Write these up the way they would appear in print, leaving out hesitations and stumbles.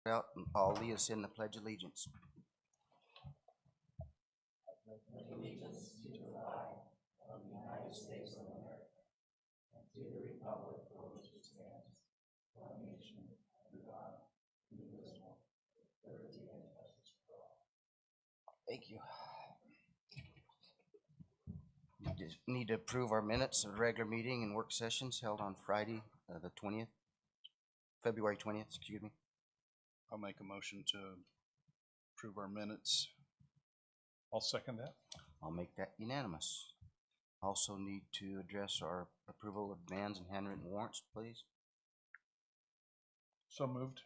out and all lead us in the Pledge of Allegiance. Thank you. We just need to approve our minutes of the regular meeting and work sessions held on Friday, the 20th, February 20th, excuse me. I'll make a motion to approve our minutes. I'll second that. I'll make that unanimous. Also need to address our approval of demands and handwritten warrants, please. So moved.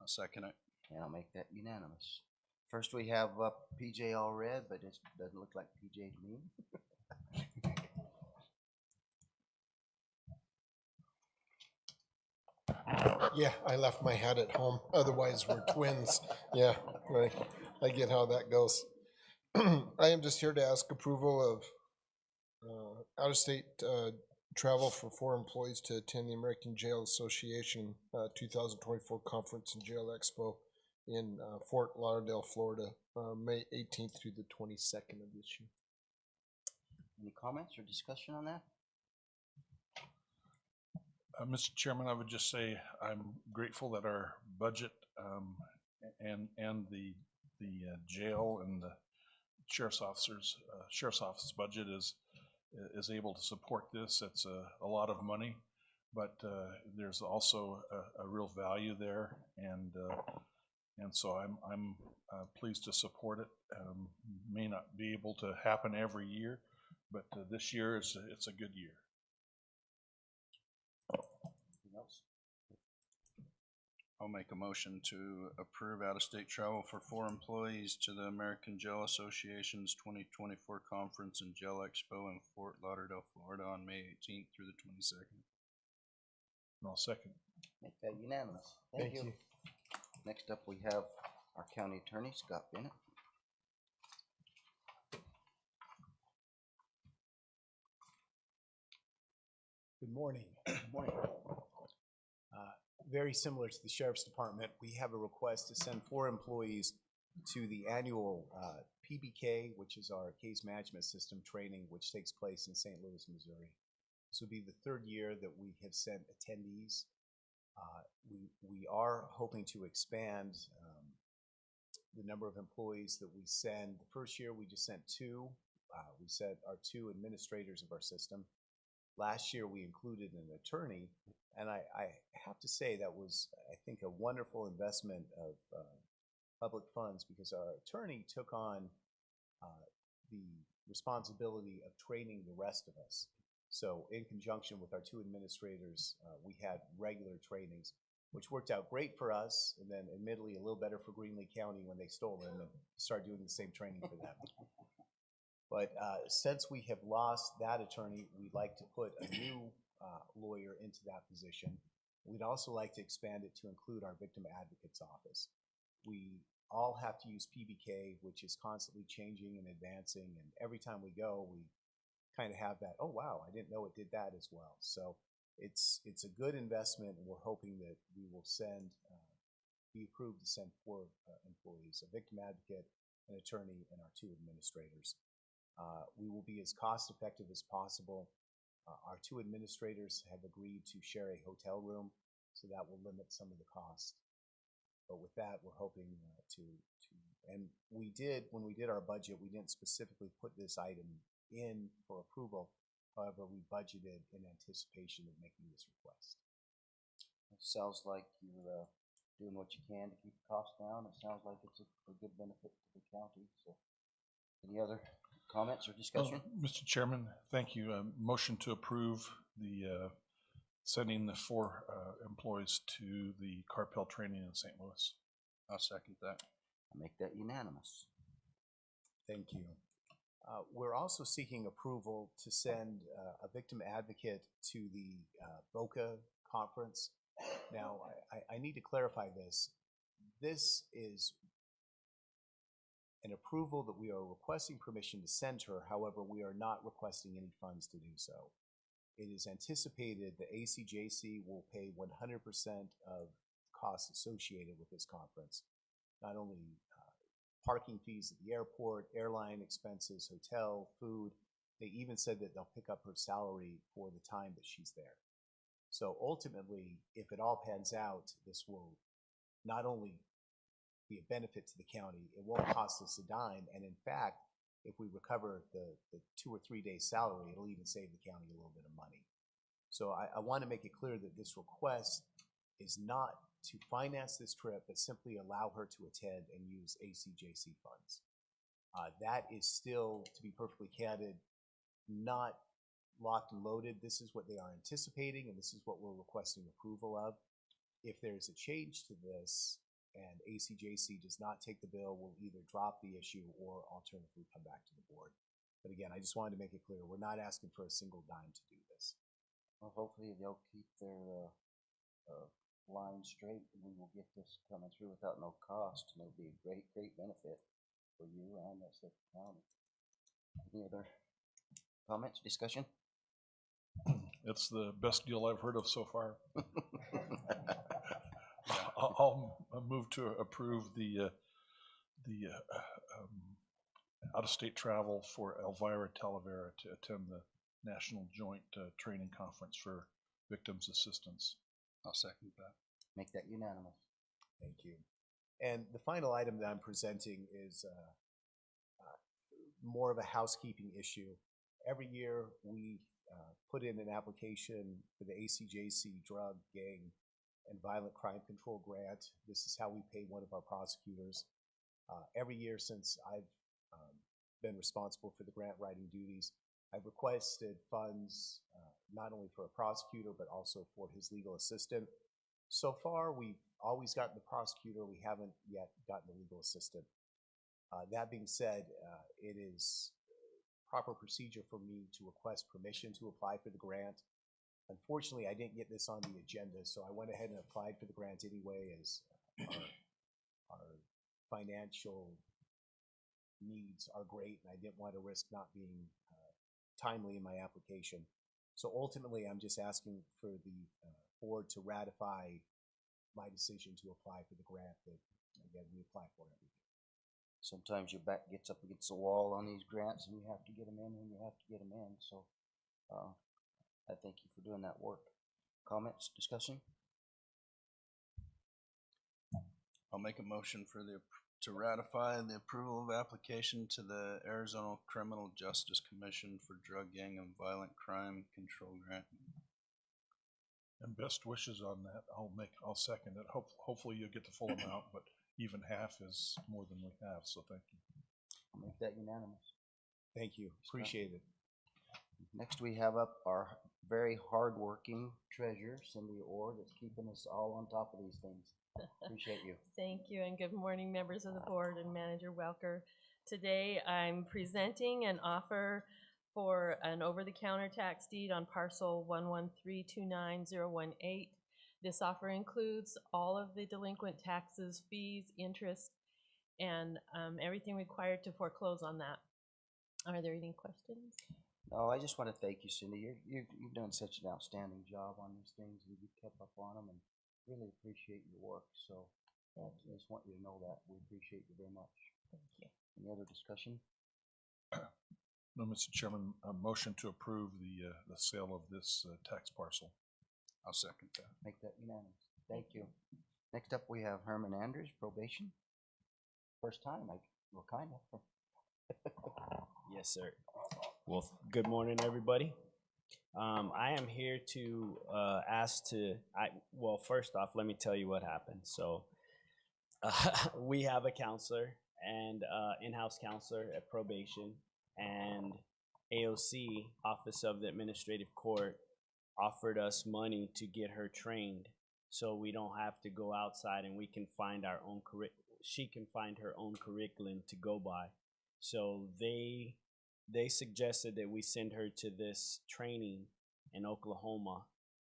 I'll second it. And I'll make that unanimous. First we have PJ all red, but it doesn't look like PJ to me. Yeah, I left my hat at home. Otherwise, we're twins. Yeah, right. I get how that goes. I am just here to ask approval of out-of-state travel for 4 employees to attend the American Jail Association 2024 Conference and Jail Expo in Fort Lauderdale, Florida, May 18th through the 22nd of this year. Any comments or discussion on that? Mr. Chairman, I would just say I'm grateful that our budget and the jail and the sheriff's office budget is able to support this. It's a lot of money, but there's also a real value there, and so I'm pleased to support it. May not be able to happen every year, but this year it's a good year. I'll make a motion to approve out-of-state travel for 4 employees to the American Jail Association's 2024 Conference and Jail Expo in Fort Lauderdale, Florida on May 18th through the 22nd. And I'll second. Make that unanimous. Thank you. Next up we have our county attorney, Scott Bennett. Good morning. Good morning. Very similar to the Sheriff's Department, we have a request to send 4 employees to the annual PBK, which is our case management system training, which takes place in St. Louis, Missouri. This will be the 3rd year that we have sent attendees. We are hoping to expand the number of employees that we send. The first year we just sent 2. We sent our 2 administrators of our system. Last year we included an attorney, and I have to say that was, I think, a wonderful investment of public funds, because our attorney took on the responsibility of training the rest of us. So in conjunction with our 2 administrators, we had regular trainings, which worked out great for us, and then admittedly a little better for Greenlee County when they stole them and started doing the same training for them. But since we have lost that attorney, we'd like to put a new lawyer into that position. We'd also like to expand it to include our victim advocate's office. We all have to use PBK, which is constantly changing and advancing, and every time we go, we kind of have that, oh wow, I didn't know it did that as well. So it's a good investment, and we're hoping that we will be approved to send 4 employees, a victim advocate, an attorney, and our 2 administrators. We will be as cost effective as possible. Our 2 administrators have agreed to share a hotel room, so that will limit some of the cost. But with that, we're hoping and we did, when we did our budget, we didn't specifically put this item in for approval. However, we budgeted in anticipation of making this request. It sounds like you're doing what you can to keep the cost down. It sounds like it's a good benefit to the county. So, any other comments or discussion? Mr. Chairman, thank you. Motion to approve the sending the 4 employees to the carpel training in St. Louis. I'll second that. I'll make that unanimous. Thank you. We're also seeking approval to send a victim advocate to the VOCA conference. Now, I need to clarify this. This is an approval that we are requesting permission to send her. However, we are not requesting any funds to do so. It is anticipated that ACJC will pay 100% of costs associated with this conference. Not only parking fees at the airport, airline expenses, hotel, food. They even said that they'll pick up her salary for the time that she's there. So ultimately, if it all pans out, this will not only be a benefit to the county, it won't cost us a dime. And in fact, if we recover the 2 or 3 days salary, it'll even save the county a little bit of money. So I want to make it clear that this request is not to finance this trip, but simply allow her to attend and use ACJC funds. That is still, to be perfectly candid, not locked and loaded. This is what they are anticipating, and this is what we're requesting approval of. If there's a change to this and ACJC does not take the bill, we'll either drop the issue or alternatively come back to the board. But again, I just wanted to make it clear, we're not asking for a single dime to do this. Well, hopefully they'll keep their line straight and we will get this coming through without no cost. And it'll be a great, great benefit for you and us at the county. Any other comments, discussion? It's the best deal I've heard of so far. I'll move to approve the out-of-state travel for Elvira Talavera to attend the National Joint Training Conference for Victims Assistance. I'll second that. Make that unanimous. Thank you. And the final item that I'm presenting is more of a housekeeping issue. Every year we put in an application for the ACJC Drug, Gang, and Violent Crime Control Grant. This is how we pay one of our prosecutors. Every year since I've been responsible for the grant writing duties, I've requested funds not only for a prosecutor, but also for his legal assistant. So far, we've always gotten the prosecutor. We haven't yet gotten the legal assistant. That being said, it is proper procedure for me to request permission to apply for the grant. Unfortunately, I didn't get this on the agenda, so I went ahead and applied for the grant anyway, as our financial needs are great, and I didn't want to risk not being timely in my application. So ultimately, I'm just asking for the board to ratify my decision to apply for the grant that, again, we apply for every year. Sometimes your back gets up against the wall on these grants and you have to get them in when you have to get them in. So I thank you for doing that work. Comments, discussion? I'll make a motion for to ratify the approval of application to the Arizona Criminal Justice Commission for Drug, Gang, and Violent Crime Control Grant. And best wishes on that. I'll second it. Hopefully you'll get the full amount, but even half is more than we have, so thank you. I'll make that unanimous. Thank you. Appreciate it. Next, we have up our very hardworking treasurer, Cindy Orr, that's keeping us all on top of these things. Appreciate you. Thank you, and good morning, members of the board and Manager Welker. Today, I'm presenting an offer for an over-the-counter tax deed on parcel 11329.018. This offer includes all of the delinquent taxes, fees, interest, and everything required to foreclose on that. Are there any questions? No, I just want to thank you, Cindy. You've done such an outstanding job on these things, and you've kept up on them, and really appreciate your work. So I just want you to know that we appreciate you very much. Thank you. Any other discussion? No, Mr. Chairman, a motion to approve the sale of this tax parcel. I'll second that. Make that unanimous. Thank you. Next up, we have Herman Andrews, probation. First time, well, kind of. Yes, sir. Well, good morning, everybody. I am here to well, first off, let me tell you what happened. So we have a counselor and in-house counselor at probation, and AOC, Office of the Administrative Court, offered us money to get her trained so we don't have to go outside and we can find our own she can find her own curriculum to go by. So they suggested that we send her to this training in Oklahoma.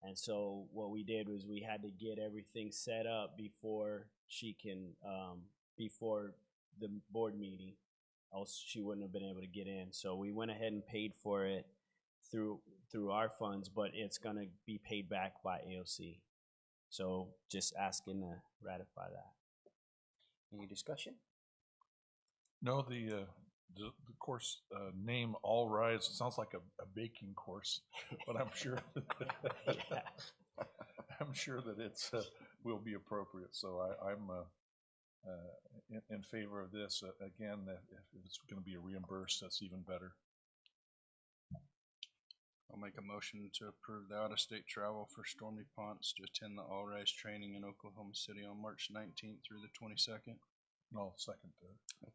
And so what we did was we had to get everything set up before she can, before the board meeting, else she wouldn't have been able to get in. So we went ahead and paid for it through our funds, but it's gonna be paid back by AOC. So just asking to ratify that. Any discussion? No, the course name All Rise sounds like a baking course, but I'm sure Yeah. I'm sure that it's will be appropriate. So I'm in favor of this. Again, if it's going to be reimbursed, that's even better. I'll make a motion to approve the out-of-state travel for Stormy Ponce to attend the All Rise training in Oklahoma City on March 19th through the 22nd. No, second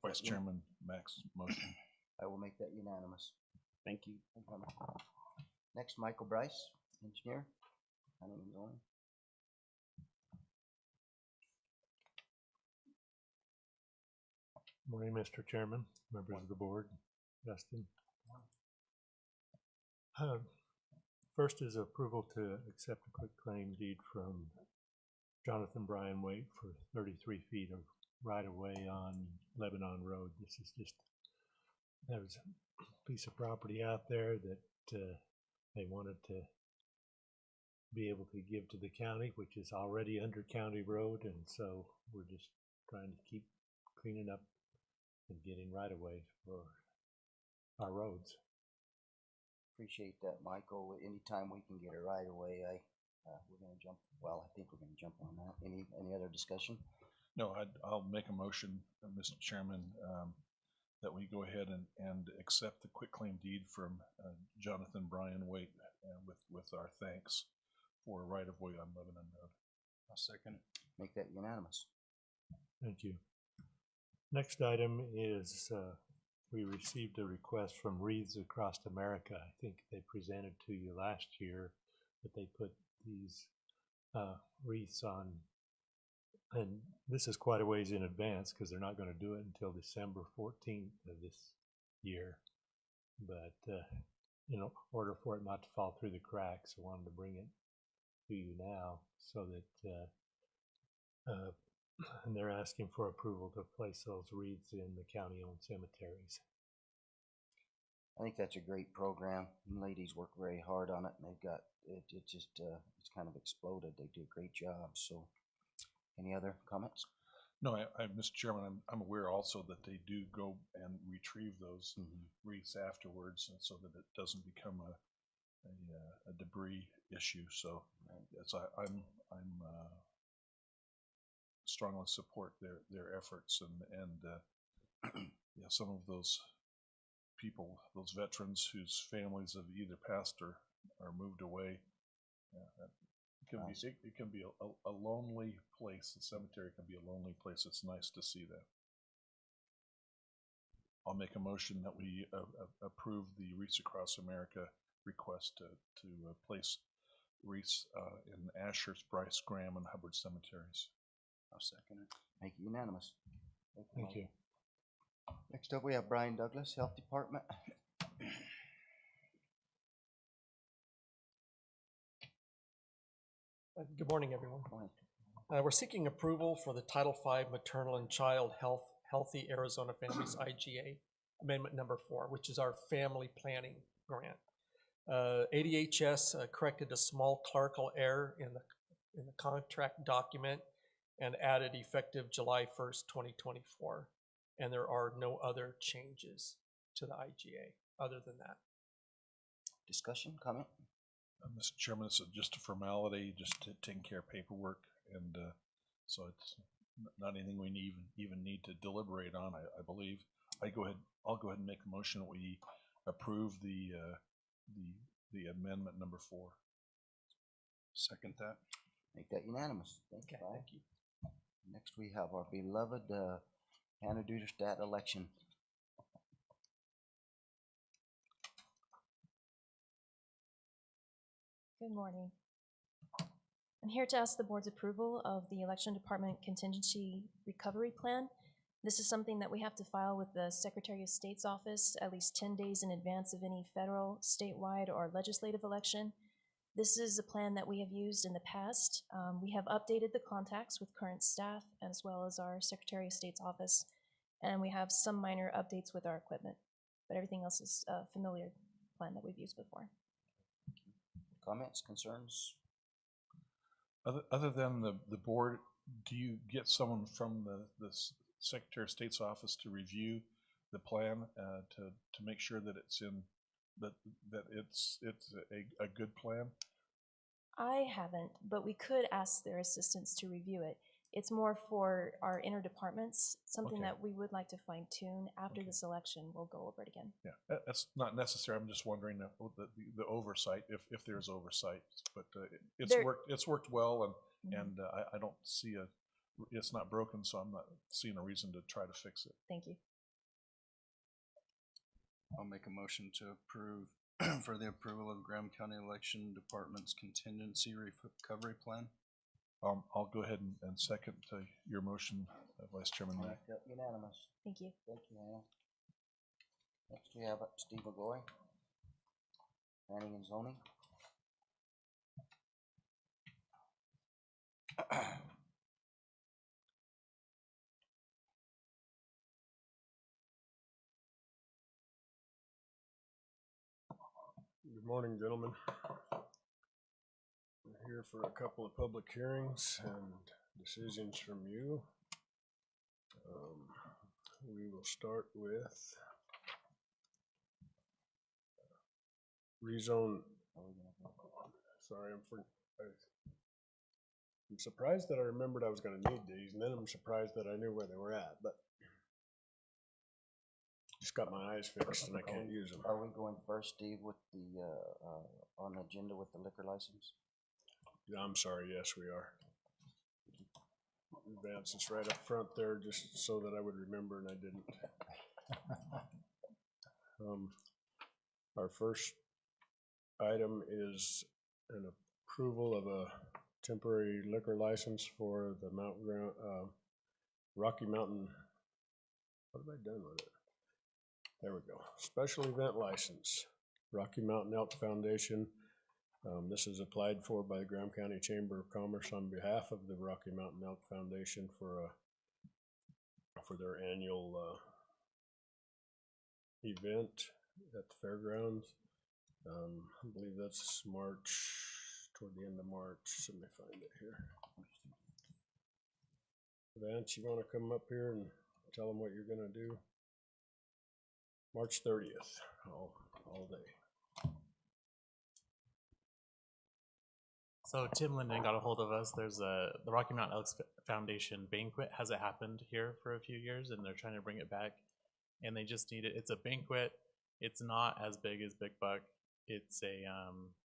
Vice Chairman Max's motion. I will make that unanimous. Thank you. Next, Michael Bryce, engineer. Planning and zoning. Morning, Mr. Chairman, members of the board, Dustin. First is approval to accept a quick claim deed from Jonathan Bryan Waite for 33 feet of right-of-way on Lebanon Road. This is just, there was a piece of property out there that they wanted to be able to give to the county, which is already under county road, and so we're just trying to keep cleaning up and getting right-of-way for our roads. Appreciate that, Michael. Anytime we can get it right away, we're gonna jump, well, I think we're gonna jump on that. Any other discussion? No, I'll make a motion, Mr. Chairman, that we go ahead and accept the quitclaim deed from Jonathan Bryan Waite with our thanks for right-of-way on Lebanon Road. I'll second it. Make that unanimous. Thank you. Next item is we received a request from Wreaths Across America. I think they presented to you last year that they put these wreaths on, and this is quite a ways in advance because they're not going to do it until December 14th of this year. But in order for it not to fall through the cracks, I wanted to bring it to you now so that and they're asking for approval to place those wreaths in the county-owned cemeteries. I think that's a great program. The ladies work very hard on it, and they've got it. It's kind of exploded. They do a great job. So, any other comments? No, Mr. Chairman, I'm aware also that they do go and retrieve those wreaths afterwards, and so that it doesn't become a debris issue. So, yes, I'm strongly support their efforts, and yeah, some of those people, those veterans whose families have either passed or moved away, it can be a lonely place. The cemetery can be a lonely place. It's nice to see that. I'll make a motion that we approve the Wreaths Across America request to place wreaths in Ashurst, Bryce, Graham, and Hubbard cemeteries. I'll second it. Make it unanimous. Thank you. Next up, we have Brian Douglas, Health Department. Good morning, everyone. Morning. We're seeking approval for the Title V Maternal and Child Healthy Arizona Families IGA Amendment Number 4, which is our family planning grant. ADHS corrected a small clerical error in the contract document and added effective July 1st, 2024. And there are no other changes to the IGA other than that. Discussion, comment? Mr. Chairman, it's just a formality, just taking care of paperwork, and so it's not anything we even need to deliberate on. I believe. I'll go ahead and make a motion that we approve the amendment number 4. Second that. Make that unanimous. Thank you, Okay, Brian. thank you. Next, we have our beloved Hannah Duderstadt election. Good morning. I'm here to ask the board's approval of the Election Department Contingency Recovery Plan. This is something that we have to file with the Secretary of State's office at least 10 days in advance of any federal, statewide, or legislative election. This is a plan that we have used in the past. We have updated the contacts with current staff as well as our Secretary of State's office, and we have some minor updates with our equipment, but everything else is a familiar plan that we've used before. Comments, concerns? Other than the board, do you get someone from the Secretary of State's office to review the plan, to make sure that it's that it's a good plan? I haven't, but we could ask their assistants to review it. It's more for our inner departments, something Okay. that we would like to fine tune. After Okay. this election, we'll go over it again. Yeah, that's not necessary. I'm just wondering the oversight, if there's oversight. But There- it's worked well, and Mhm. and I don't see it's not broken, so I'm not seeing a reason to try to fix it. Thank you. I'll make a motion to approve for the approval of Graham County Election Department's contingency recovery plan. I'll go ahead and second your motion, Vice Chairman Mack. Make that unanimous. Thank you. Thank you, Anna. Next we have Steve McGlory, planning and zoning. Good morning, gentlemen. We're here for a couple of public hearings and decisions from you. We will start with rezone. Sorry, I'm surprised that I remembered I was gonna need these, and then I'm surprised that I knew where they were at, but just got my eyes fixed and I can't use them. Are we going first, Steve, with the, on the agenda with the liquor license? Yeah, I'm sorry, yes, we are. Advance this right up front there, just so that I would remember, and I didn't. Our first item is an approval of a temporary liquor license for the Rocky Mountain. What have I done with it? There we go. Special event license, Rocky Mountain Elk Foundation. This is applied for by the Graham County Chamber of Commerce on behalf of the Rocky Mountain Elk Foundation for their annual event at the fairgrounds. I believe that's March, toward the end of March. Let me find it here. Vance, you want to come up here and tell them what you're gonna do? March 30th, all day. So Tim Linden got a hold of us. There's the Rocky Mountain Elks Foundation banquet hasn't happened here for a few years, and they're trying to bring it back. And they just need it. It's a banquet. It's not as big as Big Buck. It's a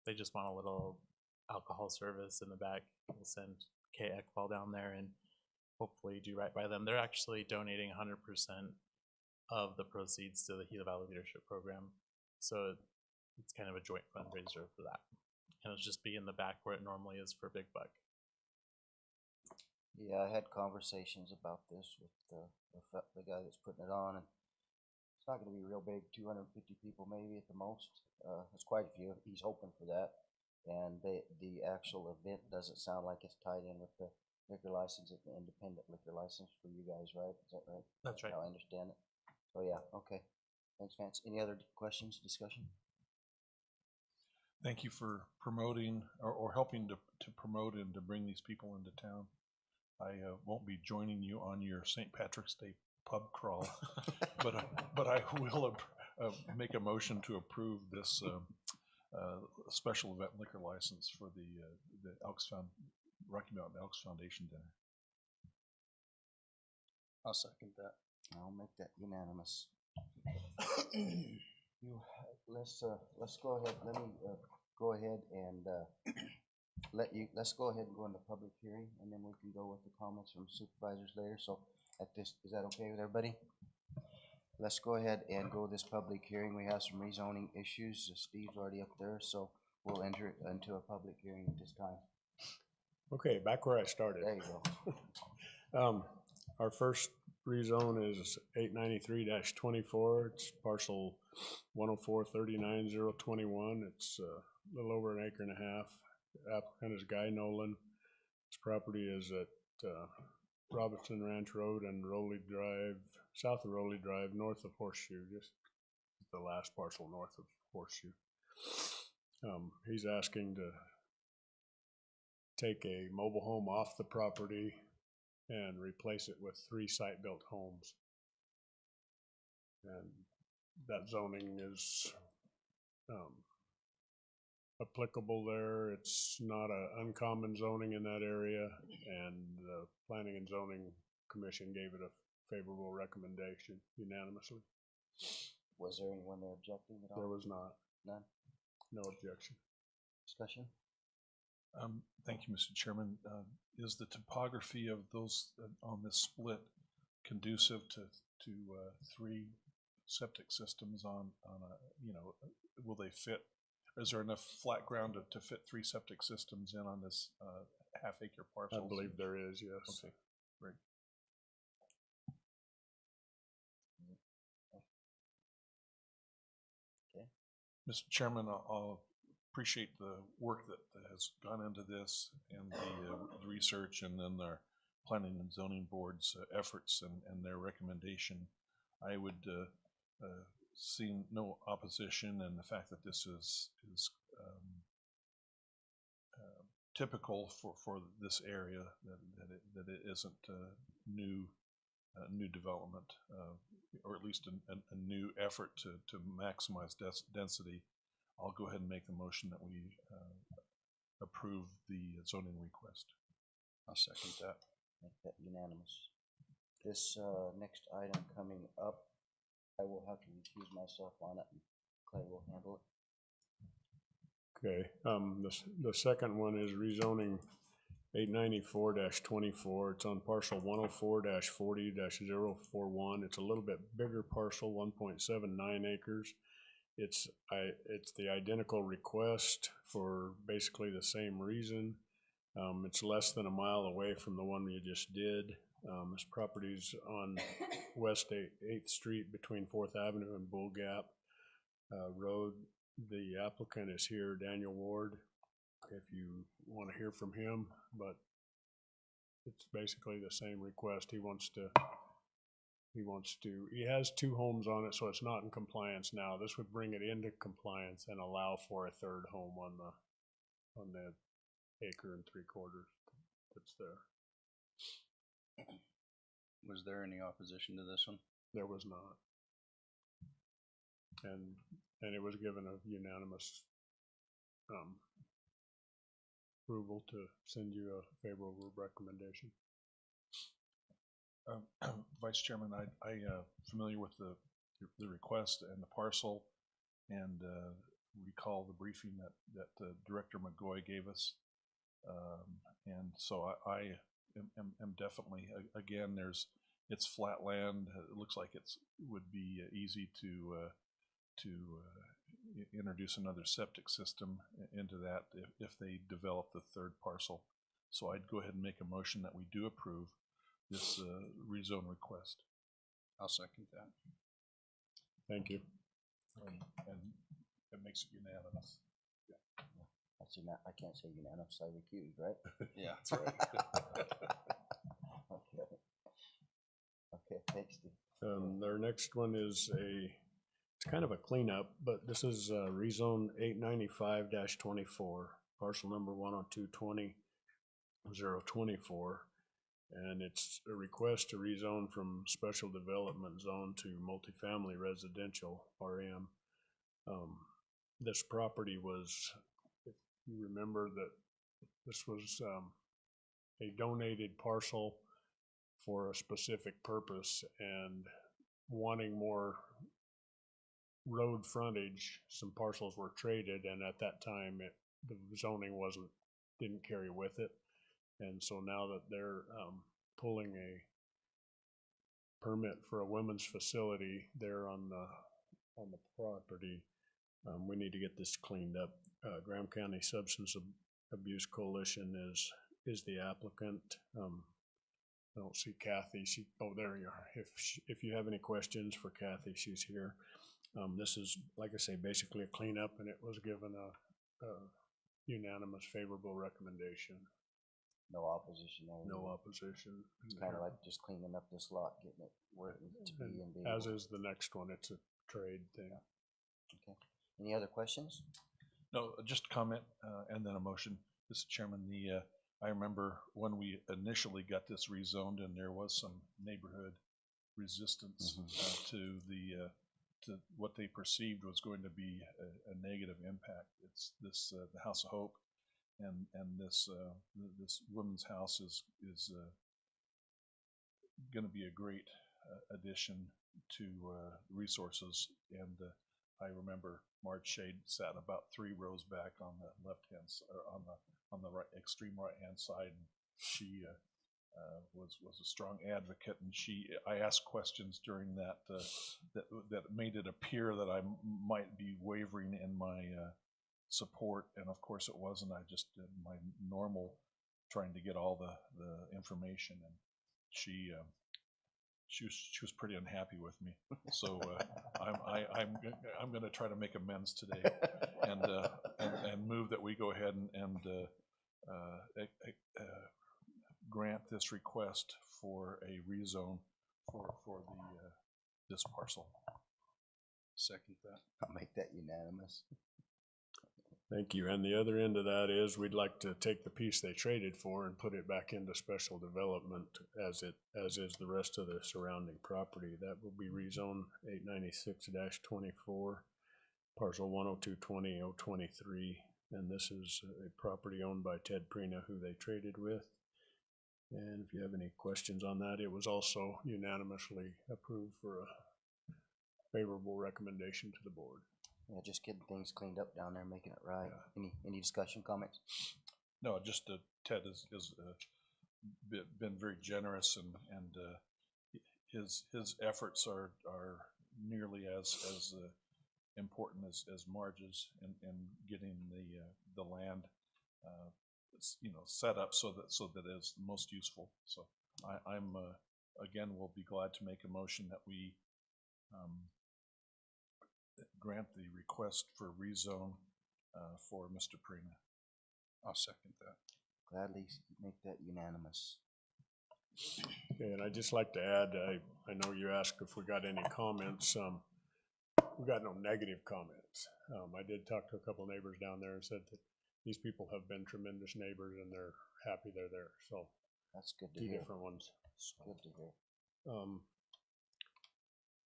they just want a little alcohol service in the back. We'll send Kay Ekbal down there and hopefully do right by them. They're actually donating 100% of the proceeds to the Gila Valley Leadership Program. So it's kind of a joint fundraiser for that. And it'll just be in the back where it normally is for Big Buck. Yeah, I had conversations about this with the guy that's putting it on, and it's not gonna be real big, 250 people maybe at the most. It's quite a few. He's hoping for that. And the actual event doesn't sound like it's tied in with the liquor license, it's an independent liquor license for you guys, right? Is that right? That's right. How I understand it. So yeah, okay. Thanks, Vance. Any other questions, discussion? Thank you for promoting or helping to promote and to bring these people into town. I won't be joining you on your St. Patrick's Day pub crawl, but I will make a motion to approve this special event liquor license for the Rocky Mountain Elks Foundation dinner. I'll second that. I'll make that unanimous. Let's go ahead. Let me go ahead and let's go ahead and go into public hearing, and then we can go with the comments from supervisors later. So is that okay with everybody? Let's go ahead and go this public hearing. We have some rezoning issues. Steve's already up there, so we'll enter into a public hearing at this time. Okay, back where I started. There you go. Our first rezone is 893-24. It's parcel 104-39-021. It's a little over an acre and a half. The applicant is Guy Nolan. His property is at Robinson Ranch Road and Rowley Drive, south of Rowley Drive, north of Horseshoe, just the last parcel north of Horseshoe. He's asking to take a mobile home off the property and replace it with 3 site-built homes. And that zoning is applicable there. It's not a uncommon zoning in that area, and the Planning and Zoning Commission gave it a favorable recommendation unanimously. Was there anyone there objecting at all? There was not. None? No objection. Discussion? Thank you, Mr. Chairman. Is the topography of those on this split conducive to 3 septic systems on a, will they fit? Is there enough flat ground to fit 3 septic systems in on this half-acre parcel? I believe there is, yes. Okay, great. Okay. Mr. Chairman, I'll appreciate the work that has gone into this and the research, and then our Planning and Zoning Board's efforts and their recommendation. I would see no opposition, and the fact that this is typical for this area, that it isn't new development, or at least a new effort to maximize density. I'll go ahead and make the motion that we approve the zoning request. I'll second that. Make that unanimous. This next item coming up, I will have to recuse myself on it, and Clay will handle it. Okay, the second one is rezoning 894-24. It's on parcel 104-40-041. It's a little bit bigger parcel, 1.79 acres. It's the identical request for basically the same reason. It's less than a mile away from the one you just did. This property's on West 8th Street between 4th Avenue and Bull Gap Road. The applicant is here, Daniel Ward, if you want to hear from him, but it's basically the same request. He has 2 homes on it, so it's not in compliance now. This would bring it into compliance and allow for a 3rd home on the 1.75 acres that's there. Was there any opposition to this one? There was not. And it was given a unanimous approval to send you a favorable recommendation. Vice Chairman, I familiar with the request and the parcel, and recall the briefing that Director McGoy gave us, and so I am definitely, again, it's flat land. It looks like would be easy to introduce another septic system into that if they develop the 3rd parcel. So I'd go ahead and make a motion that we do approve this rezone request. I'll second that. Thank you. And it makes it unanimous. I can't say unanimous, I recuse, right? Yeah, That's right. Okay, thanks, Steve. Their next one is it's kind of a cleanup, but this is rezone 895-24, parcel number 10220-024. And it's a request to rezone from special development zone to multifamily residential, RM. This property was, if you remember, that this was a donated parcel for a specific purpose, and wanting more road frontage, some parcels were traded, and at that time the zoning didn't carry with it. And so now that they're pulling a permit for a women's facility there on the property, we need to get this cleaned up. Graham County Substance Abuse Coalition is the applicant. I don't see Kathy. Oh, there you are. If you have any questions for Kathy, she's here. This is, like I say, basically a cleanup, and it was given a unanimous favorable recommendation. No opposition there. No opposition. It's kind of like just cleaning up this lot, getting it where it needs to be. And as is the next one, it's a trade thing. Okay. Any other questions? No, just a comment and then a motion. Mr. Chairman, I remember when we initially got this rezoned and there was some neighborhood resistance to the to what they perceived was going to be a negative impact. It's this the House of Hope, and this this women's house is going to be a great addition to resources. And I remember Marge Shade sat about 3 rows back on the left hand or on the right, extreme right hand side. And she was a strong advocate, and I asked questions during that that made it appear that I might be wavering in my support, and of course it wasn't. I just did my normal trying to get all the information, and she was pretty unhappy with me. So I'm going to try to make amends today, and move that we go ahead and grant this request for a rezone for the this parcel. Second that. I'll make that unanimous. Thank you. And the other end of that is we'd like to take the piece they traded for and put it back into special development as is the rest of the surrounding property. That will be rezone 896-24, parcel 10220-023. And this is a property owned by Ted Prina, who they traded with. And if you have any questions on that, it was also unanimously approved for a favorable recommendation to the board. Yeah, just getting things cleaned up down there, making it right. Yeah. Any discussion, comments? No, just Ted has been very generous, and his efforts are nearly as important as Marge's in getting the land set up so that it's most useful. So I'm again will be glad to make a motion that we grant the request for rezone for Mr. Prina. I'll second that. Gladly make that unanimous. Okay, and I'd just like to add, I know you asked if we got any comments. We got no negative comments. I did talk to a couple neighbors down there and said that these people have been tremendous neighbors and they're happy they're there. So that's good to hear. 2 hear. different ones. So. Good to hear.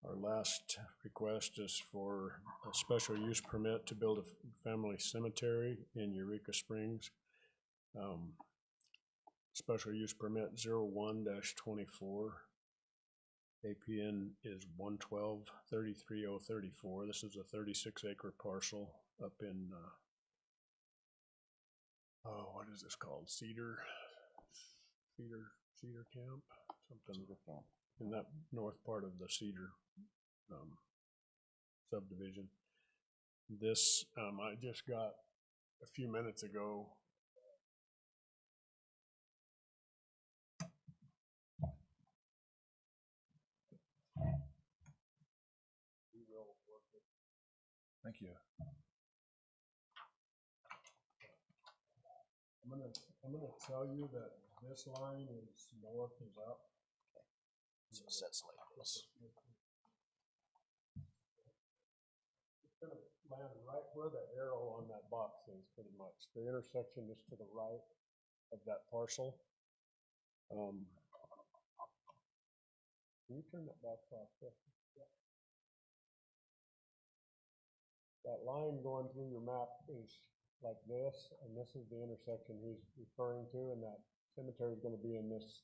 Our last request is for a special use permit to build a family cemetery in Eureka Springs. Special use permit 01-24. APN is 112-33034. This is a 36-acre parcel up in, what is this called? Cedar Camp? Something. Cedar Camp. In that north part of the Cedar subdivision. This, I just got a few minutes ago. Thank you. I'm gonna tell you that this line is north is up. Okay. So it sets like this. It's gonna land right where the arrow on that box is, pretty much. The intersection is to the right of that parcel. Can you turn that box off? Yeah. That line going through your map is like this, and this is the intersection he's referring to, and that cemetery is going to be in this.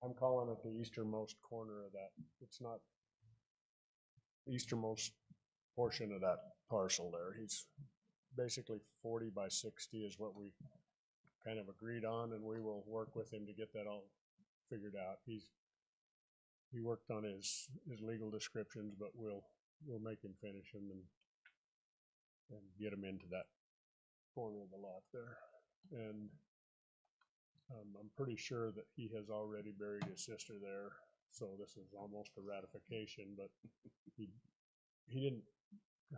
I'm calling it the easternmost corner of that. It's not the easternmost portion of that parcel there. He's basically 40 by 60 is what we kind of agreed on, and we will work with him to get that all figured out. He worked on his legal descriptions, but we'll make him finish them and get him into that corner of the lot there. And I'm pretty sure that he has already buried his sister there, so this is almost a ratification, but he didn't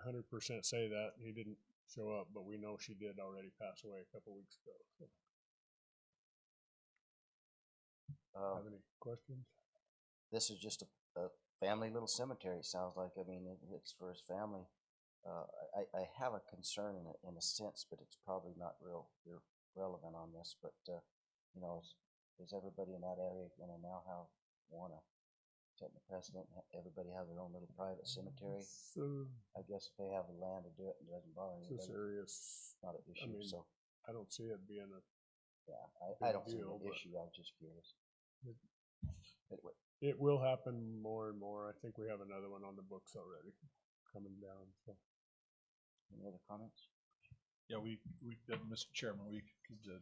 100% say that. He didn't show up, but we know she did already pass away a couple weeks ago. So. Have any questions? This is just a family little cemetery, it sounds like. I mean, it's for his family. I have a concern in a sense, but it's probably not real relevant on this, but, you know, is everybody in that area gonna now wanna set the precedent, and everybody have their own little private cemetery? So, I guess if they have the land to do it, and it doesn't bother it's a anybody, serious, not an issue, mean, so, I don't see it being a, yeah, I big don't see deal, an but- issue, I was just curious. Anyway, it will happen more and more. I think we have another one on the books already coming down, so. any other comments? Yeah, Mr. Chairman, we could,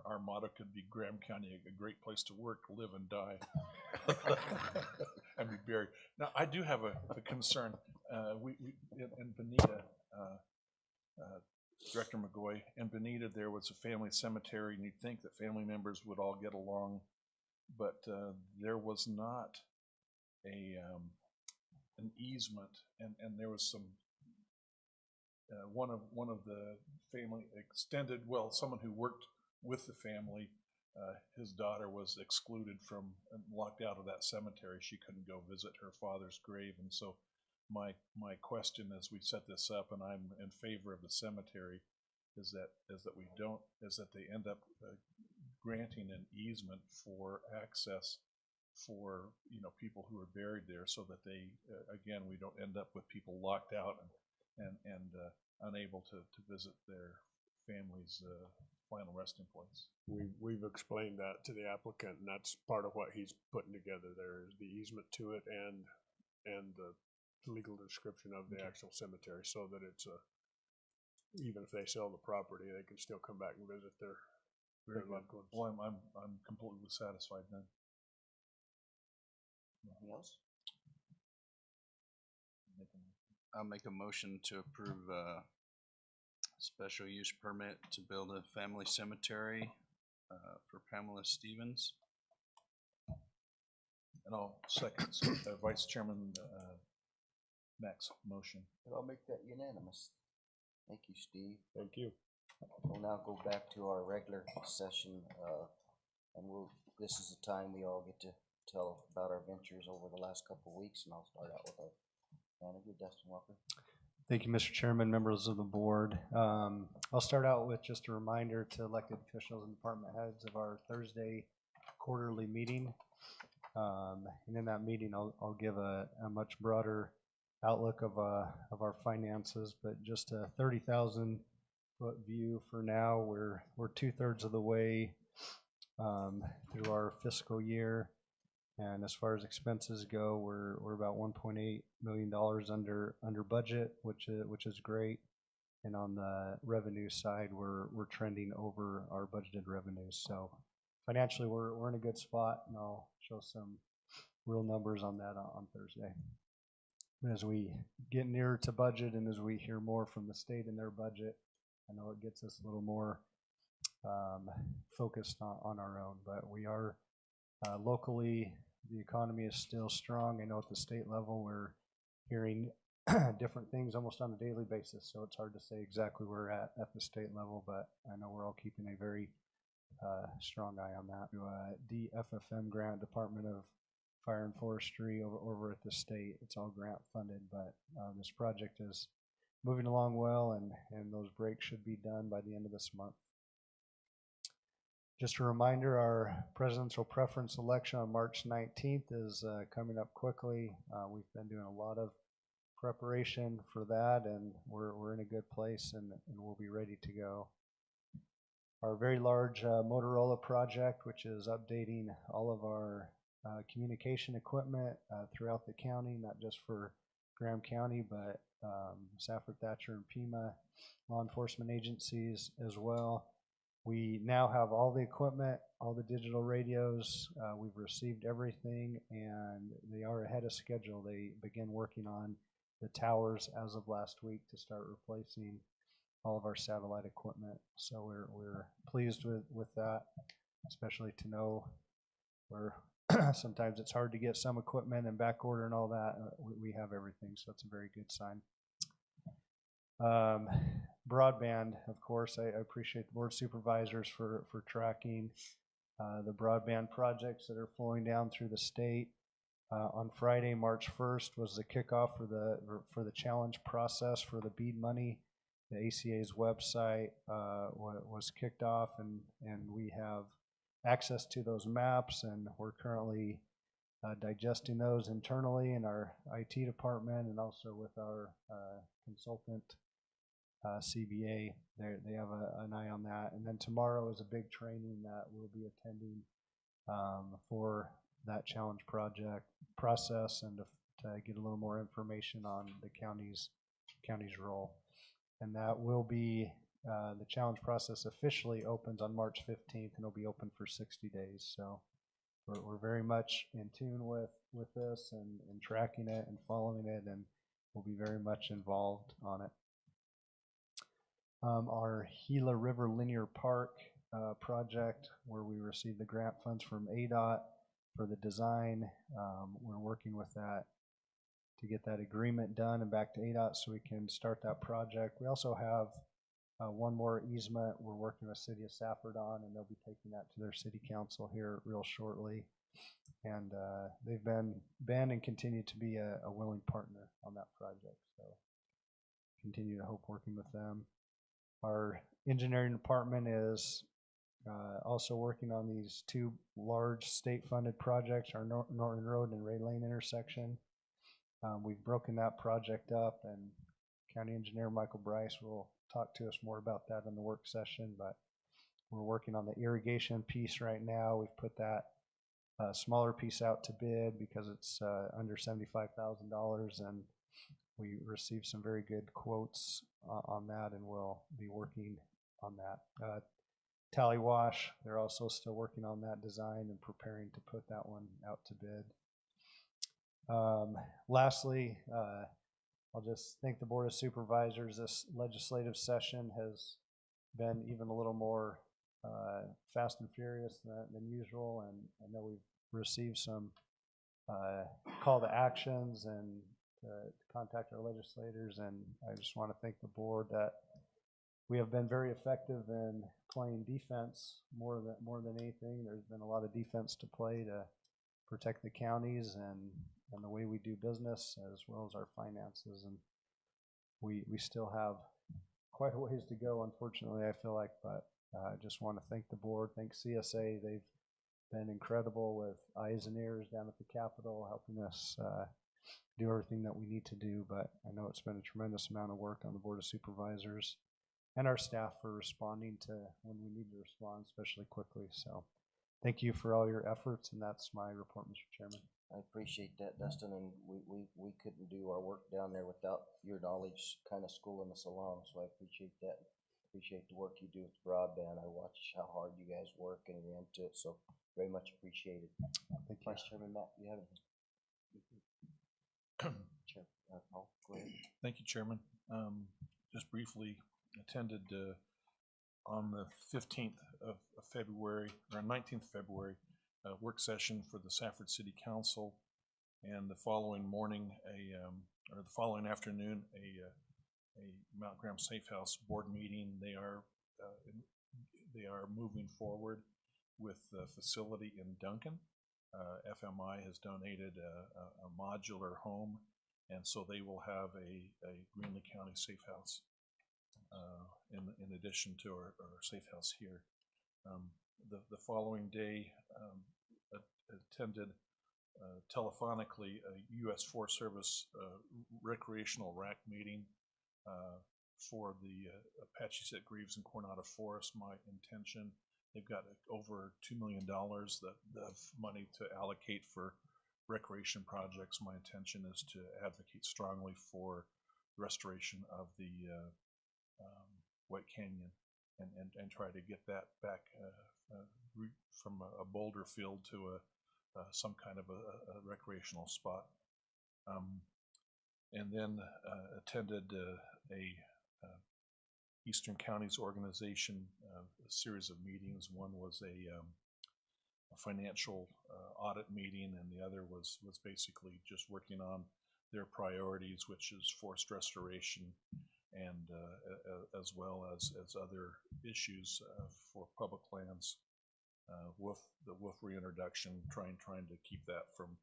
our motto could be Graham County, a great place to work, live and die. And be buried. Now, I do have a concern. In Bonita, Director McGoy, in Bonita, there was a family cemetery, and you'd think that family members would all get along, but there was not an easement, and there was some, one of the family extended, well, someone who worked with the family, his daughter was excluded from and locked out of that cemetery. She couldn't go visit her father's grave, and so my question as we set this up, and I'm in favor of the cemetery, is that they end up granting an easement for access for, you know, people who are buried there, so that they again, we don't end up with people locked out and unable to visit their family's final resting place. We've explained that to the applicant, and that's part of what he's putting together there, is the easement to it and the legal description of the actual cemetery, so that it's even if they sell the property, they can still come back and visit their loved ones. Well, I'm completely satisfied then. Anything else? I'll make a motion to approve a special use permit to build a family cemetery for Pamela Stevens. And I'll second Vice Chairman Mack's motion. But I'll make that unanimous. Thank you, Steve. Thank you. We'll now go back to our regular session, and this is the time we all get to tell about our ventures over the last couple of weeks, and I'll start out with our manager, Dustin Walker. Thank you, Mr. Chairman, members of the board. I'll start out with just a reminder to elected officials and department heads of our Thursday quarterly meeting. And in that meeting, I'll give a much broader outlook of our finances, but just a 30,000 foot view for now. We're 2/3 of the way through our fiscal year, and as far as expenses go, we're about $1.8 million under budget, which is great. And on the revenue side, we're trending over our budgeted revenues. So financially, we're in a good spot, and I'll show some real numbers on that on Thursday. As we get nearer to budget and as we hear more from the state and their budget, I know it gets us a little more focused on our own, but we are locally, the economy is still strong. I know at the state level, we're hearing different things almost on a daily basis, so it's hard to say exactly where we're at the state level, but I know we're all keeping a very strong eye on that. DFFM grant, Department of Fire and Forestry over at the state. It's all grant funded, but this project is moving along well, and those breaks should be done by the end of this month. Just a reminder, our presidential preference election on March 19th is coming up quickly. We've been doing a lot of preparation for that, and we're in a good place, and we'll be ready to go. Our very large Motorola project, which is updating all of our communication equipment throughout the county, not just for Graham County, but Safford, Thatcher, and Pima law enforcement agencies as well. We now have all the equipment, all the digital radios. We've received everything, and they are ahead of schedule. They begin working on the towers as of last week to start replacing all of our satellite equipment. So we're pleased with that, especially to know where sometimes it's hard to get some equipment and back order and all that. We have everything, so that's a very good sign. Broadband, of course, I appreciate the board supervisors for tracking the broadband projects that are flowing down through the state. On Friday, March 1st, was the kickoff for the challenge process for the BEAD money. the ACA's website was kicked off, and we have access to those maps, and we're currently digesting those internally in our IT department and also with our consultant CBA. They have an eye on that. And then tomorrow is a big training that we'll be attending for that challenge project process, and to get a little more information on the county's role. And that will be, the challenge process officially opens on March 15th, and it'll be open for 60 days. So we're very much in tune with this and tracking it and following it, and we'll be very much involved on it. Our Gila River Linear Park project, where we received the grant funds from ADOT for the design, we're working with that to get that agreement done and back to ADOT so we can start that project. We also have one more easement we're working with City of Safford on, and they'll be taking that to their city council here real shortly. And they've been and continue to be a willing partner on that project. So continue to hope working with them. Our engineering department is also working on these two large state-funded projects, our Norton Road and Ray Lane intersection. We've broken that project up, and County Engineer Michael Bryce will talk to us more about that in the work session, but we're working on the irrigation piece right now. We've put that smaller piece out to bid because it's under $75,000, and we received some very good quotes on that, and we'll be working on that. Tally Wash, they're also still working on that design and preparing to put that one out to bid. Lastly, I'll just thank the Board of Supervisors. This legislative session has been even a little more fast and furious than usual, and I know we've received some call to actions and to contact our legislators, and I just want to thank the board that we have been very effective in playing defense more than anything. There's been a lot of defense to play to protect the counties and the way we do business, as well as our finances. And we still have quite a ways to go, unfortunately, I feel like, but I just want to thank the board, thank CSA. They've been incredible with eyes and ears down at the Capitol, helping us do everything that we need to do. But I know it's been a tremendous amount of work on the Board of Supervisors and our staff for responding to when we need to respond, especially quickly. So thank you for all your efforts, and that's my report, Mr. Chairman. I appreciate that, Dustin, and we couldn't do our work down there without your knowledge kind of schooling us along, so I appreciate that. Appreciate the work you do with broadband. I watch how hard you guys work and you're into it, so very much appreciated. Thank you. Vice Chairman Matt, you have anything? Chair, Paul, go ahead. Thank you, Chairman. Just briefly attended on the 15th of February, or 19th of February, work session for the Safford City Council, and the following morning, or the following afternoon, a Mount Graham Safe House board meeting. They are moving forward with the facility in Duncan. FMI has donated a modular home, and so they will have a Greenlee County Safe House in addition to our Safe House here. The following day, attended telephonically a U.S. Forest Service recreational RAC meeting for the Apache Set Greaves and Coronado Forest. My intention, they've got over $2 million of money to allocate for recreation projects. My intention is to advocate strongly for restoration of the White Canyon and try to get that back from a boulder field to some kind of a recreational spot. And then attended a Eastern Counties Organization, a series of meetings. One was a financial audit meeting, and the other was basically just working on their priorities, which is forest restoration, and as well as other issues for public lands, the wolf reintroduction, trying to keep that from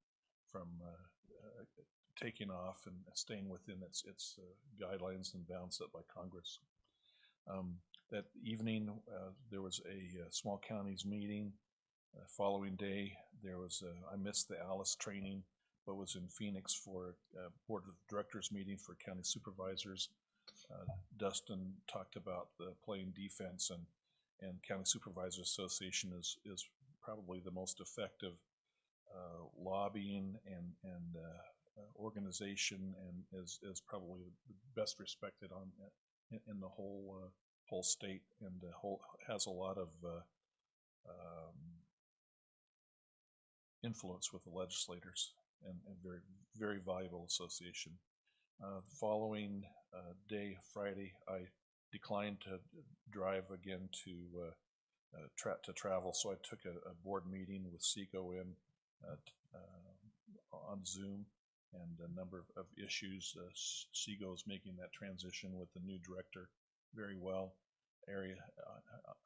taking off and staying within its guidelines and bounds set by Congress. That evening, there was a small counties meeting. Following day, there was I missed the Alice training, but was in Phoenix for a board of directors meeting for county supervisors. Dustin talked about the playing defense, and County Supervisors Association is probably the most effective lobbying and organization, and is probably the best respected on in the whole state, and has a lot of influence with the legislators, and very, very valuable association. The following day, Friday, I declined to drive again to travel, so I took a board meeting with SECO on Zoom, and a number of issues. SEGO is making that transition with the new director very well. Area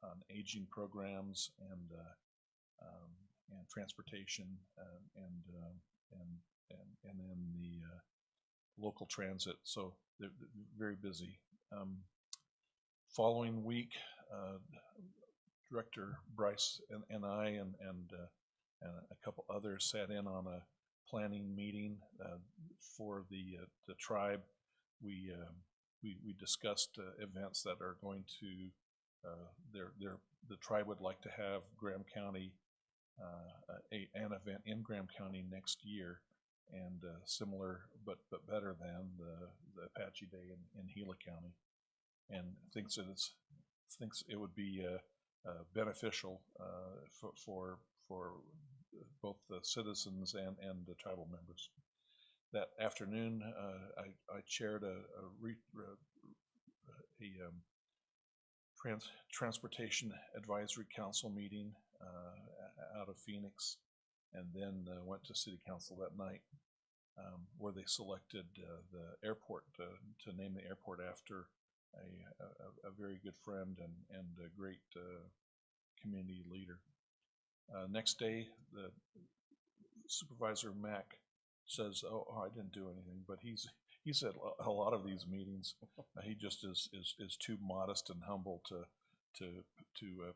on aging programs and transportation, and then the local transit. So they're very busy. Following week, Director Bryce and I and a couple others sat in on a planning meeting for the tribe. We discussed events that are going to the tribe would like to have Graham County an event in Graham County next year, and similar but better than the Apache Day in Gila County, and thinks it would be beneficial for both the citizens and the tribal members. That afternoon, I chaired a transportation advisory council meeting out of Phoenix, and then went to city council that night, where they selected the airport to name the airport after a very good friend and a great community leader. Next day, the Supervisor Mack says, "Oh, I didn't do anything," but he's at a lot of these meetings. He just is too modest and humble to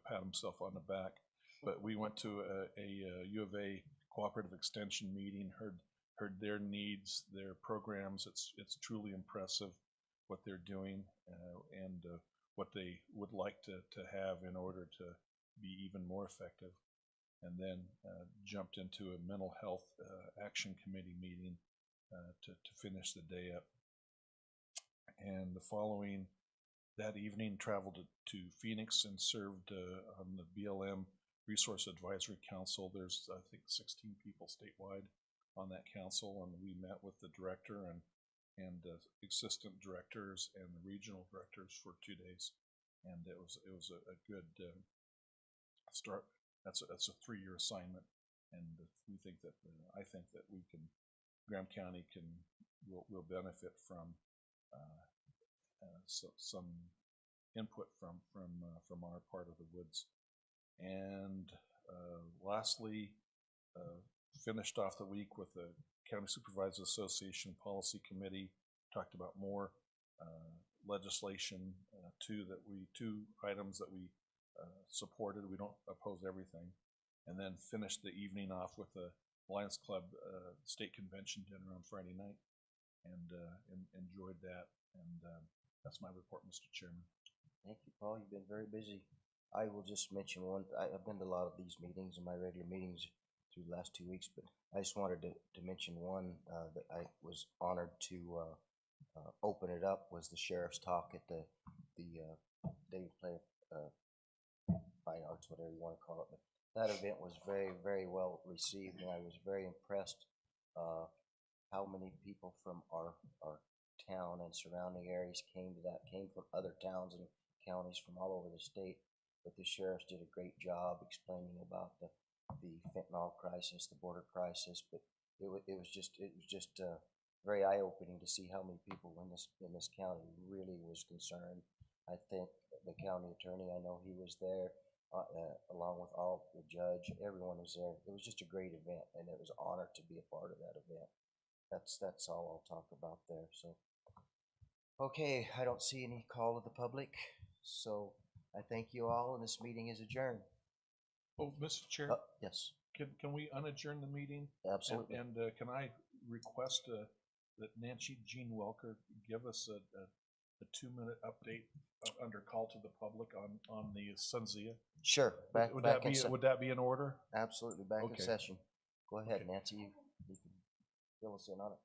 pat himself on the back. But we went to a U of A cooperative extension meeting, heard their needs, their programs. It's truly impressive what they're doing, and what they would like to have in order to be even more effective. And then jumped into a mental health action committee meeting to finish the day up. And the following, that evening, traveled to Phoenix and served on the BLM Resource Advisory Council. There's, I think, 16 people statewide on that council, and we met with the director and assistant directors and the regional directors for 2 days, and it was a good start. That's a 3-year assignment, and we think that I think that Graham County will benefit from some input from our part of the woods. And lastly, finished off the week with the County Supervisors Association Policy Committee. Talked about more legislation, two items that we supported. We don't oppose everything. And then finished the evening off with the Lions Club state convention dinner on Friday night, and enjoyed that. And that's my report, Mr. Chairman. Thank you, Paul. You've been very busy. I will just mention one. I've been to a lot of these meetings and my regular meetings through the last 2 weeks, but I just wanted to mention one that I was honored to open it up, was the sheriff's talk at the David Play Fine Arts, whatever you want to call it. But that event was very, very well received, and I was very impressed how many people from our town and surrounding areas came from other towns and counties from all over the state. But the sheriffs did a great job explaining about the fentanyl crisis, the border crisis. But it was just very eye-opening to see how many people in this county really was concerned. I think the county attorney, I know he was there, along with all the judge. Everyone was there. It was just a great event, and it was an honor to be a part of that event. That's all I'll talk about there. So, okay, I don't see any call of the public. So I thank you all, and this meeting is adjourned. Oh, Mr. Chair, Yes, can we unadjourn the meeting? absolutely. And can I request that Nancy Jean Welker give us a 2-minute update under call to the public on the Sunzia? Sure. Back, Would back that in be, se- would that be in order? Absolutely, back in Okay. session. Go ahead, Okay. Nancy, you can fill us in on it.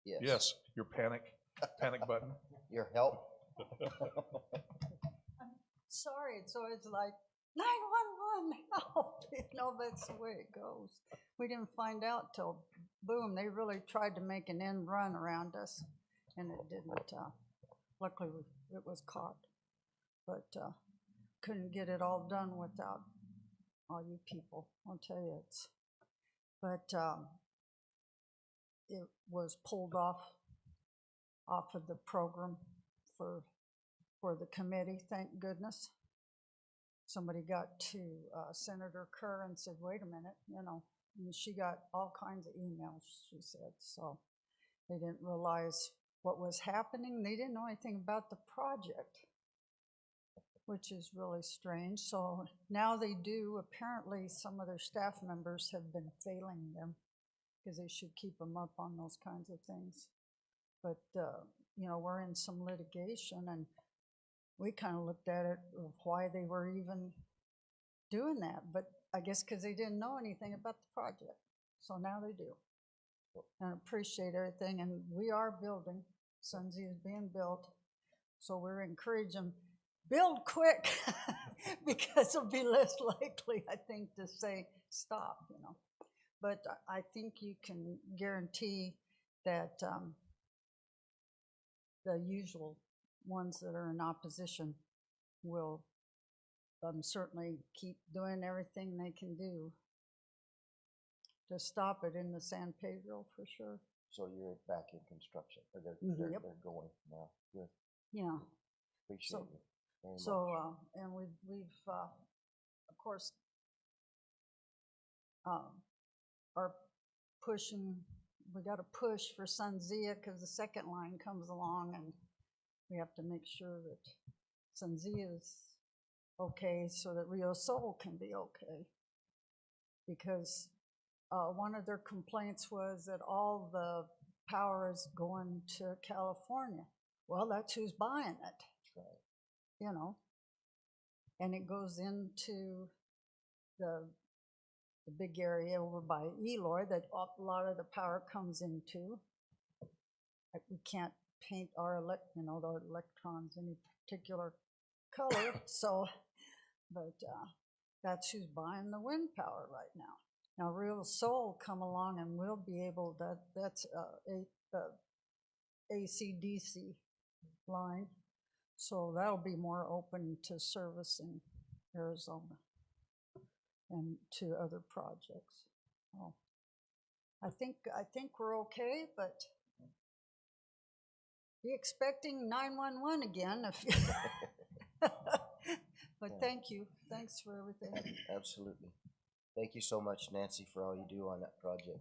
Yes. Yes, your panic button. Your help? Sorry, it's always like 911 help. You know, that's the way it goes. We didn't find out till boom. They really tried to make an end run around us, and it didn't. Luckily, it was caught, but couldn't get it all done without all you people. I'll tell you, it's. But it was pulled off of the program for the committee, thank goodness. Somebody got to Senator Kerr and said, wait a minute, you know, and she got all kinds of emails, she said, so they didn't realize what was happening. They didn't know anything about the project, which is really strange. So now they do. Apparently some of their staff members have been failing them because they should keep them up on those kinds of things. But, you know, we're in some litigation, and we kind of looked at it of why they were even doing that. But I guess because they didn't know anything about the project. So now they do. And appreciate everything. And we are building. Sunzia is being built. So we're encouraging, build quick, because it'll be less likely, I think, to say stop, you know. But I think you can guarantee that the usual ones that are in opposition will certainly keep doing everything they can do to stop it in the San Pedro for sure. So you're back in construction, or they're Yep. going now. Good. Yeah. Appreciate So- it very much. So, and we've of course, are pushing, we got to push for Sunzia because the second line comes along, and we have to make sure that Sunzia is okay so that Rio Sol can be okay. Because one of their complaints was that all the power is going to California. Well, that's who's buying it, you know. And it goes into the big area over by Eloy that a lot of the power comes into. Like we can't paint our our electrons any particular color, so, but that's who's buying the wind power right now. Now Real Sol come along and we'll be able, that's AC/DC line, so that'll be more open to service in Arizona and to other projects. Oh, I think we're okay, but be expecting 911 again if you but thank you. Thanks for everything. Absolutely. Thank you so much, Nancy, for all you do on that project.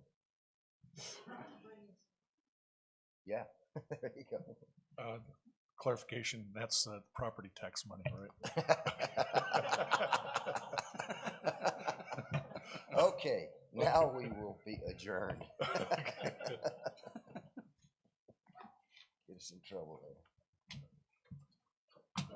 Yeah, there you go. Clarification, that's property tax money, right? Okay, now we will be adjourned. Get us in trouble there.